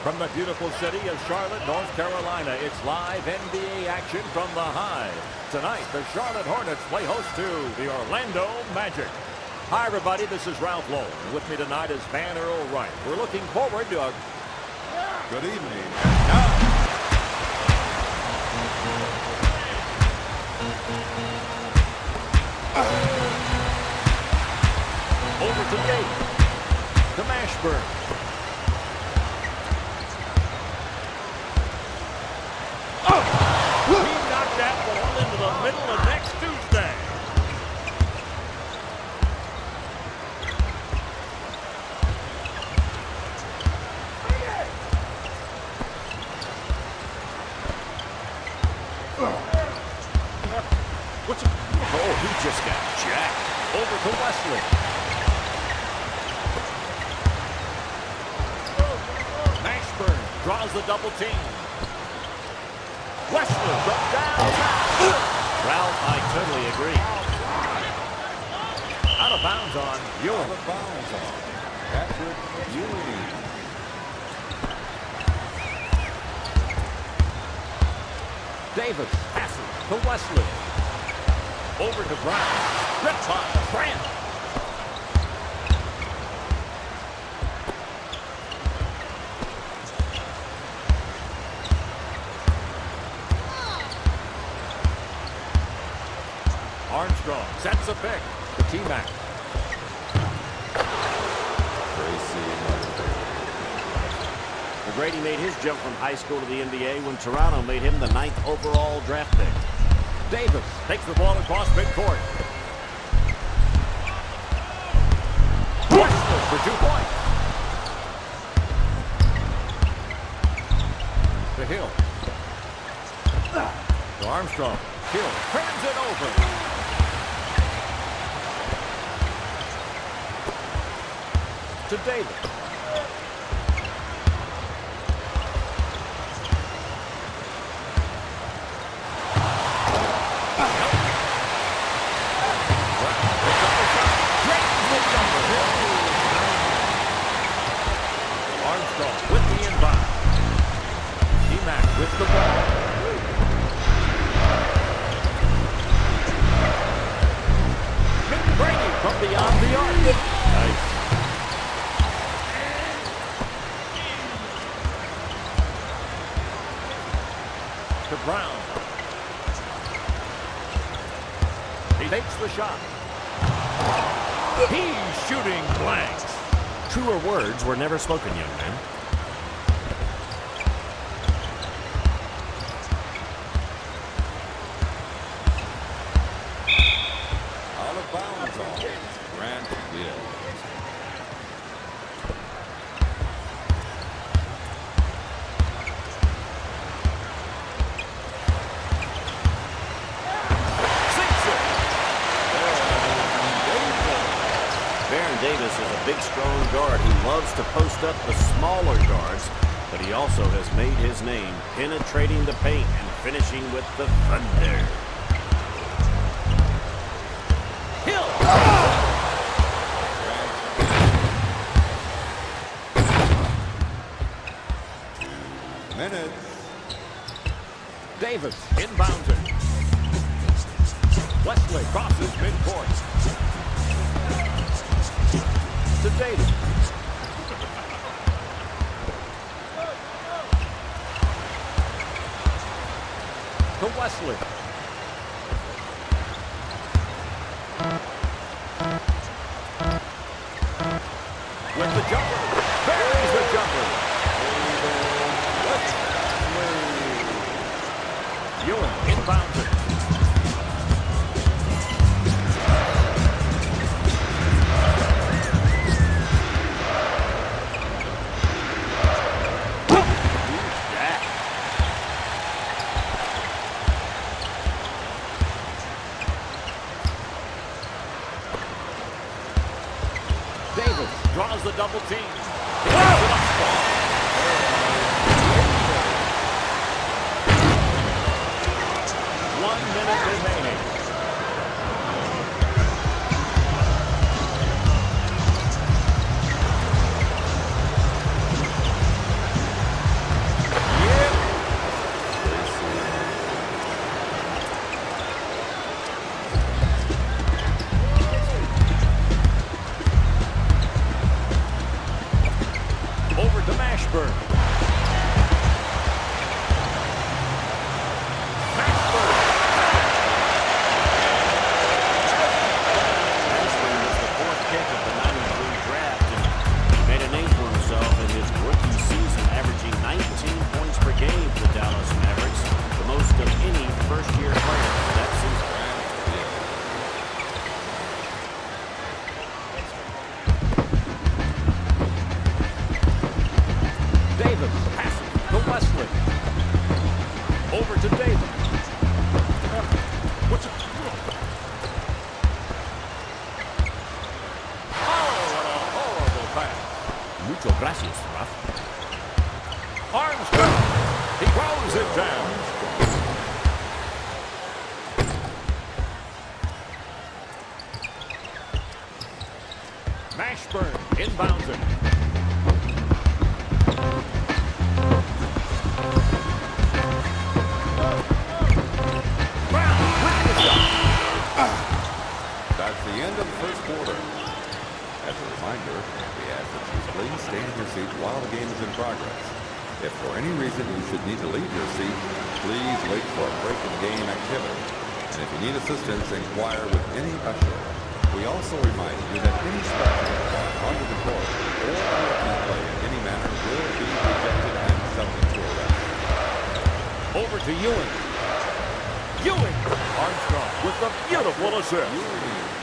From the beautiful city of Charlotte, North Carolina, it's live NBA action from the Hive. Tonight, the Charlotte Hornets play host to the Orlando Magic. Hi, everybody. This is Ralph Lowe. With me tonight is Van Earl Wright. We're looking forward to a good evening. Over to Gate. To Mashburn. He knocked that ball into the middle of next Tuesday. Oh, he just got jacked. Over to Wesley. Mashburn draws the double team. Wesley from downtown. Ralph, I totally agree. Out of bounds on Ewing. Out of bounds on Patrick Ewing. Davis passes to Wesley. Over to Brown. Ripped by Grant. Armstrong sets a pick to T-Mac. McGrady made his jump from high school to the NBA when Toronto made him the 9th overall draft pick. Davis takes the ball across midcourt. Wesley for 2 points. To Hill. To Armstrong. Hill turns it over. To Davis. Armstrong with the inbound. T-Mac with the ball. McGrady from beyond the arc. Nice. To Brown. He takes the shot. He's shooting blanks. Truer words were never spoken, young man. Out of bounds on Grant Hill. Davis is a big, strong guard who loves to post up the smaller guards, but he also has made his name penetrating the paint and finishing with the thunder. Hill! 2 minutes. Davis inbounds it. Wesley crosses midcourt. To Davis. To Wesley. With the jumper. Buries the jumper. Ewing inbounds it. Davis draws the double team. 1 minute remaining. Muchas gracias, Raf. Armstrong. He throws it down. Mashburn inbounds it. Brown with the shot. That's the end of the first quarter. As a reminder, we ask that you please stay in your seat while the game is in progress. If for any reason you should need to leave your seat, please wait for a break in game activity. And if you need assistance, inquire with any usher. We also remind you that any spectator onto the court or on play in any manner will be rejected and subject to arrest. Over to Ewing. Ewing. Armstrong with the beautiful assist. Easy.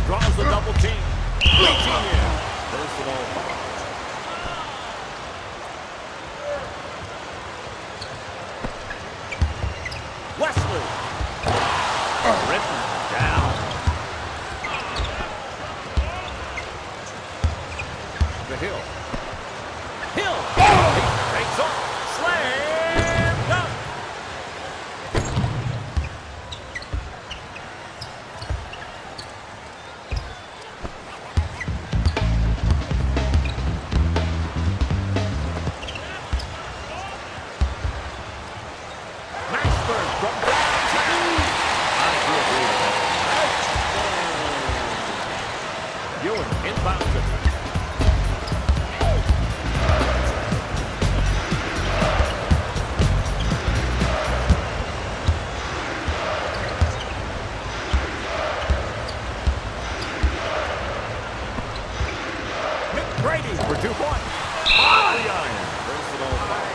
Draws the double team. Reaching in. Personal foul. Wesley. Written down. The Hill. Hill. He takes off. Slam dunk. Mashburn from downtown. I feel great. Ewing inbounds it. McGrady for 2 points. On the iron. Personal foul.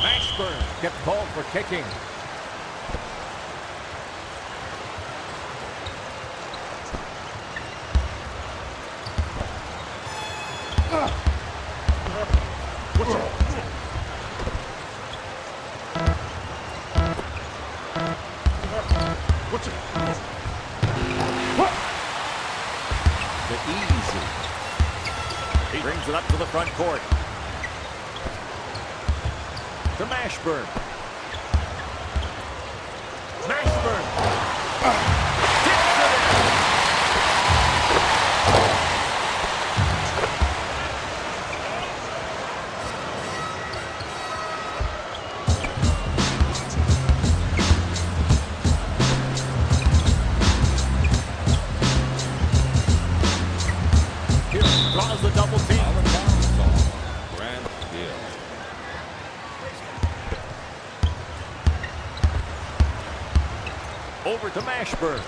Mashburn kept called for kicking. Easy. He brings it up to the front court. To Mashburn. Mashburn. Tips it in. Hill draws the double team. Out of bounds on Grant Hill. Over to Mashburn.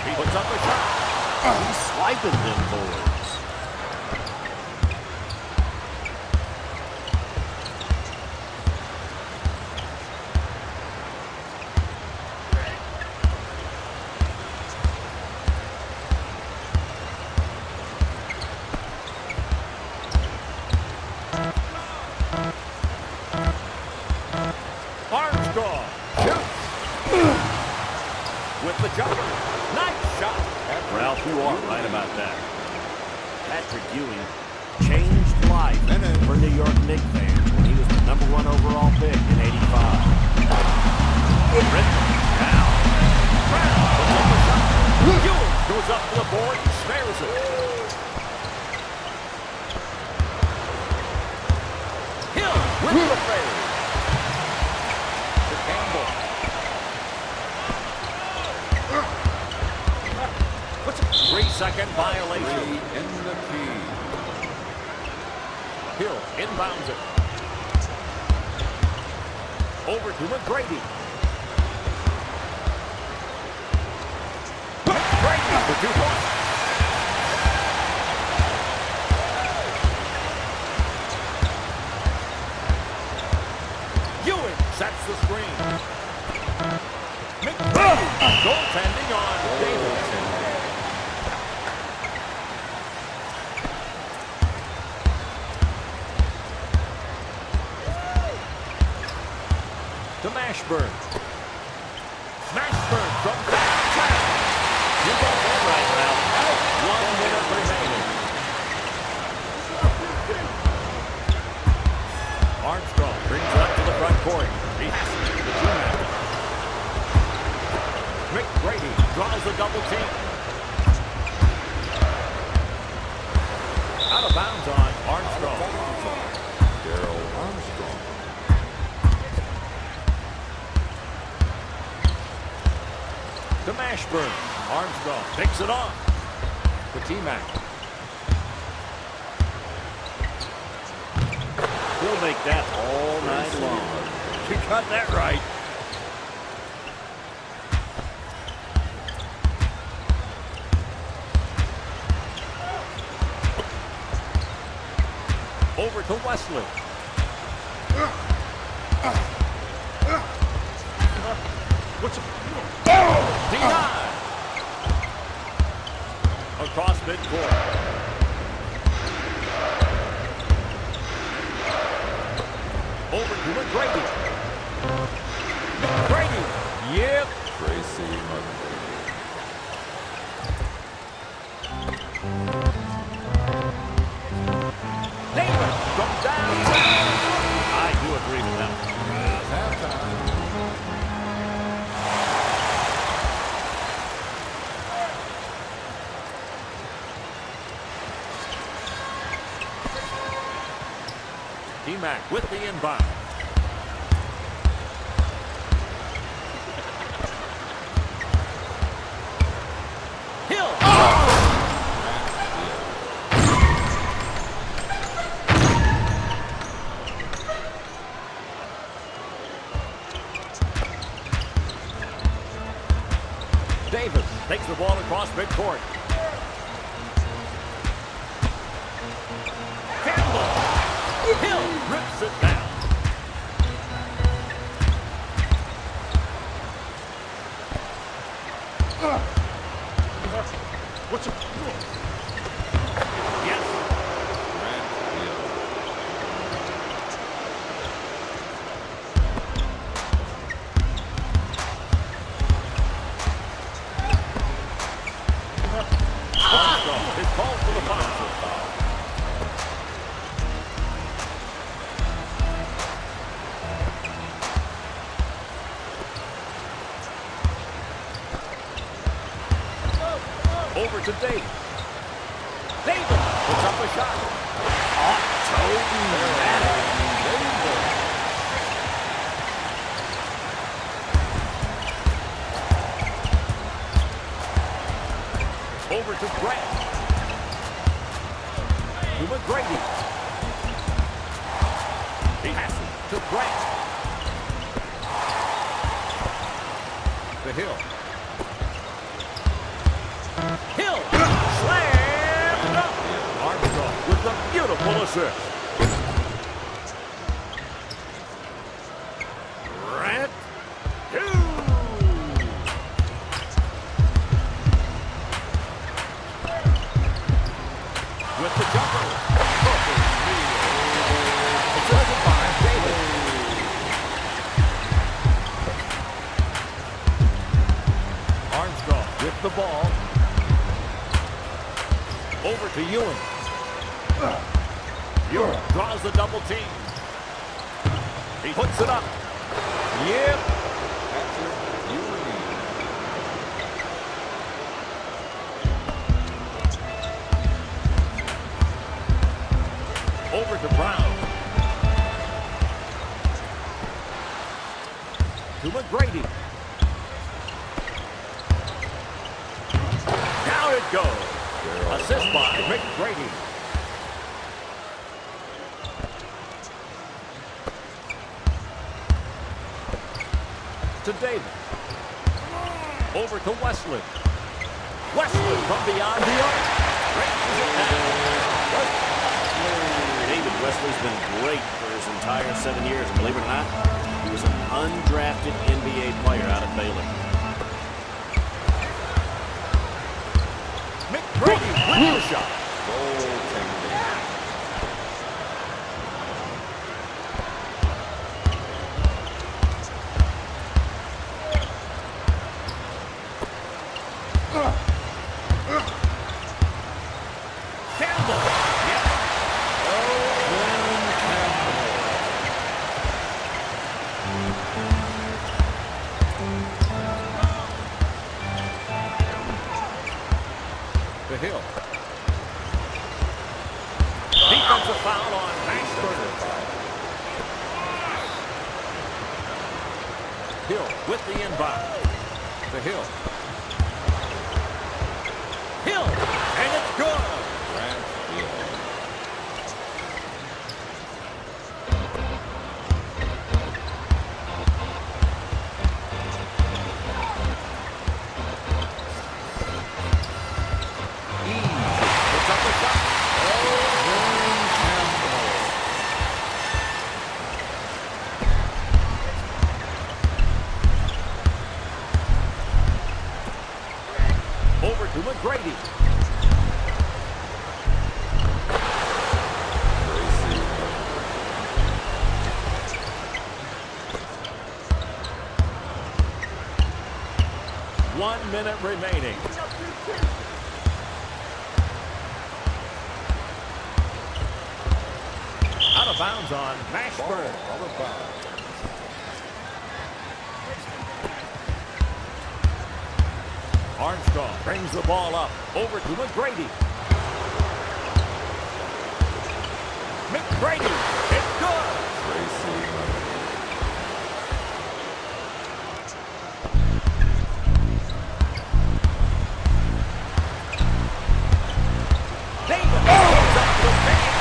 He puts up a shot. He's swiping them boys. Armstrong shoots. With the jumper. Nice shot. Ralph, you are right about that. Patrick Ewing changed life for New York Knicks fans when he was the #1 overall pick in '85. Written down. Brown puts up a shot. Ewing goes up to the board and snares it. Hill with the fade. To Campbell. 3-second violation. 3 in the key. Hill inbounds it. Over to McGrady. McGrady for 2 points. Goaltending on Davis. To Mashburn. Mashburn from downtown. You got that right now. 1 minute remaining. Armstrong brings it up to the front court. He has it to the two-man. McGrady draws the double team. Out of bounds on Armstrong. Darryl Armstrong. To Mashburn. Armstrong picks it off. To T-Mac. He'll make that all night long. You got that right. Over to Wesley. Denied. Across midcourt. Over to McGrady. McGrady. Yep. Tracy McGrady. Davis from downtown. I do agree with that. Halftime. T-Mac with the inbound. Hill. Davis takes the ball across midcourt. Campbell. Hill rips it down. Yes. Armstrong is called for the foul. Over to Davis. Davis puts up a shot. Over to Grant. To McGrady. He has it to Grant. To Hill. Hill slammed up. Armstrong with a beautiful assist. Grant, two. With the jumper. It's over by Davis. Armstrong with the ball. Over to Ewing. Ewing draws the double team. He puts it up. Yep. Patrick Ewing. Over to Brown. To McGrady. Down it goes. Assist by McGrady. To Davis. Over to Wesley. Wesley from beyond the arc. David Wesley's been great for his entire 7 years. Believe it or not, he was an undrafted NBA player out of Baylor. shot. Goaltending. Campbell. Yes. The Hill. Defensive foul on Mashburn. Hill with the inbound. The Hill. Hill, and it's good. Puts up a shot. Over to McGrady. One minute remaining. Out of bounds on Mashburn. Out of bounds. Armstrong brings the ball up. Over to McGrady. McGrady. It's good. Tracy. Davis goes up the paint.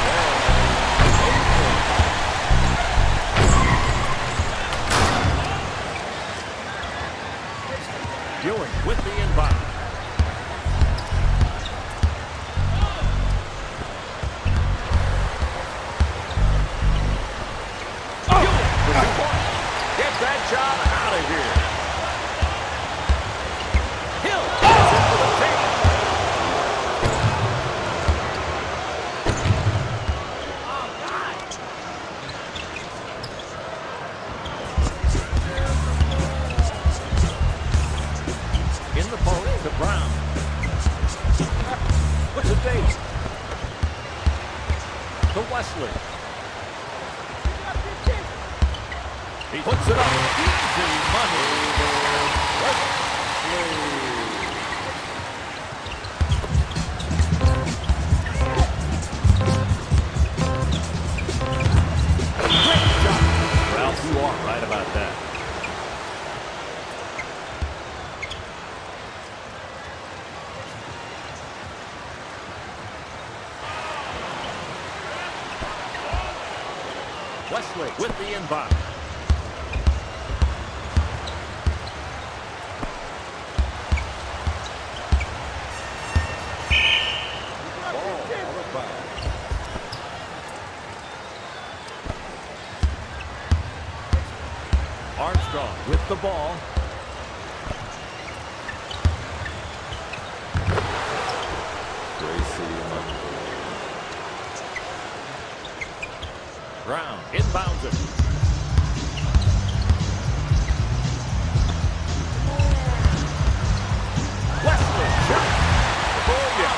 Ewing with the inbound. Ewing with 2 points. Get that job out of here. Hill gets it for the paint. In the post to Brown. What's it Davis? To Wesley. He puts it up. Easy money. Great shot. Ralph, you are right about that. Wesley with the inbound. Armstrong with the ball. Brown inbounds it. Wesley shot. Oh, yeah.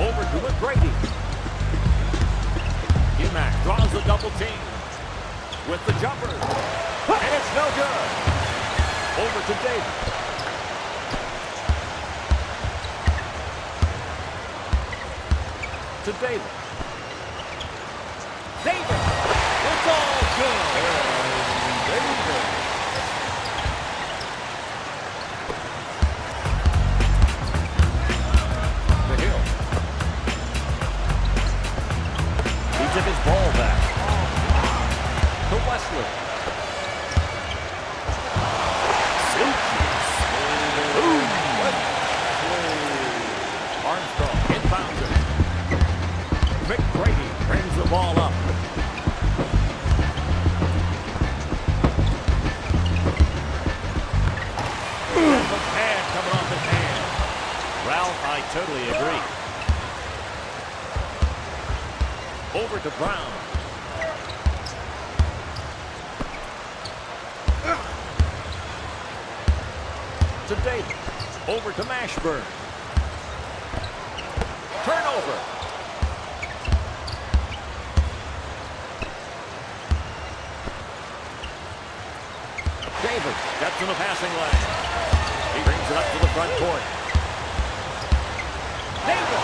Over to McGrady. Emack draws the double team with the jumper. And it's no good. Over to Davis. To Davis. Davis. It's all good. Davis. The Hill. He took his ball back. To Wesley. Armstrong inbounds it. McGrady brings the ball up. totally agree. Over to Brown. To Davis. Over to Mashburn. Turnover. Davis gets in the passing lane. He brings it up to the front court. Davis.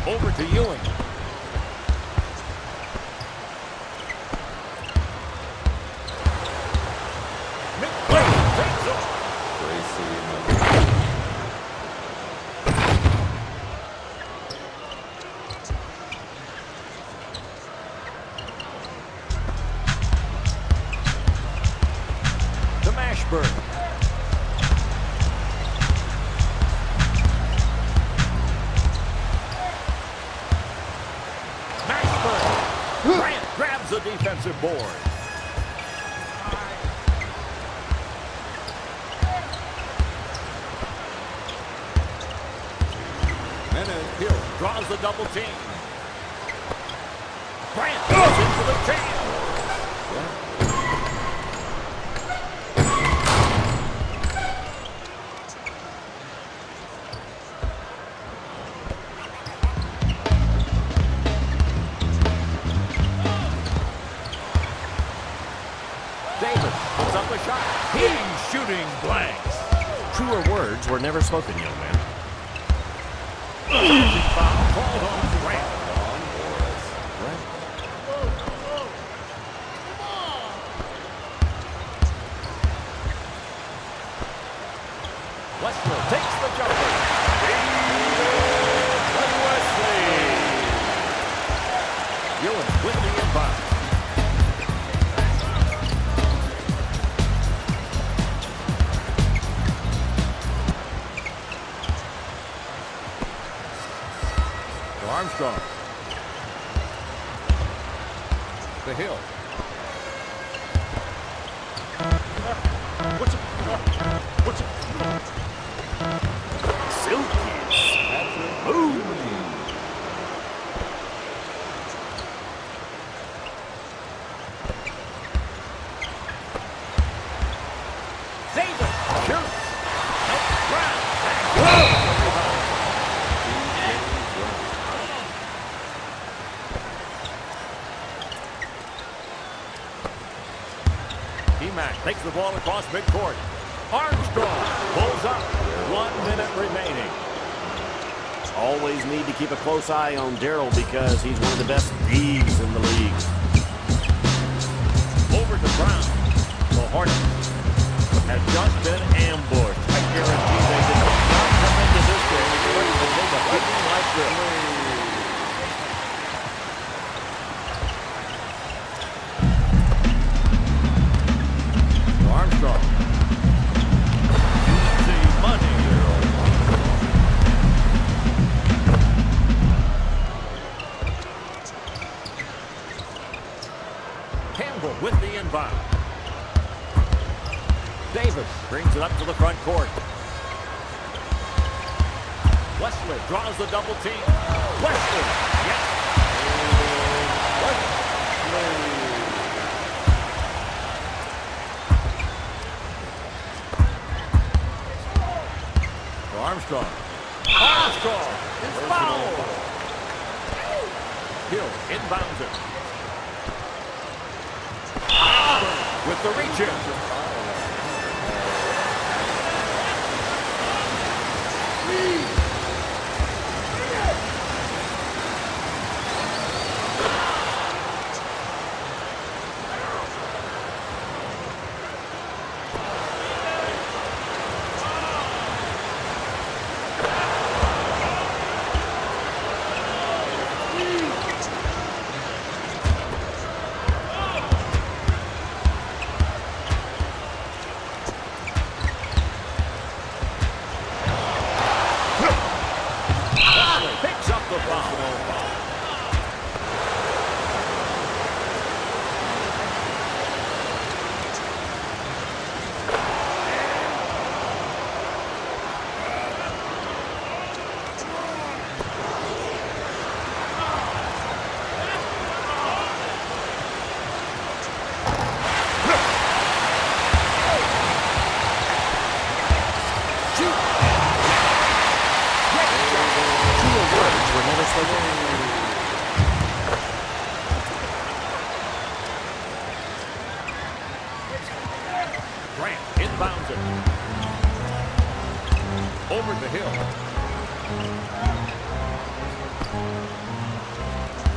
Over to Ewing. To Mashburn. Grant grabs the defensive board. Hill draws the double team. Grant goes into the jam. Davis puts up a shot. He's shooting blanks. Truer words were never spoken, young man. Foul called on Grant. Wesley takes the jumper. Wesley. Ewing with the inbound. Armstrong. The Hill. What's it? Silkies. Boom. Davis shoots. T-Mac takes the ball across midcourt. Armstrong pulls up. 1 minute remaining. Always need to keep a close eye on Darryl because he's one of the best thieves in the league. Over to Brown. The Hornets have just been ambushed. I guarantee they did not come into this game expecting to take a beating like this. Armstrong. Easy money. Campbell with the inbound. Davis brings it up to the front court. Wesley draws the double team. Wesley. Yes. Wesley. Armstrong. Armstrong is fouled. Hill inbounds it. With the reach-in. the foul. Grant inbounds it. Over to Hill.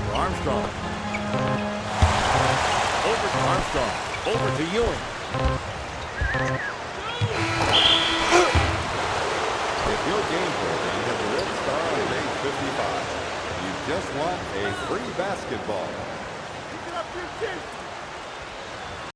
For Armstrong. Over to Armstrong. Over to Ewing. If your game program has a red star on age 55, you just want a free basketball. Pick it up, your kid.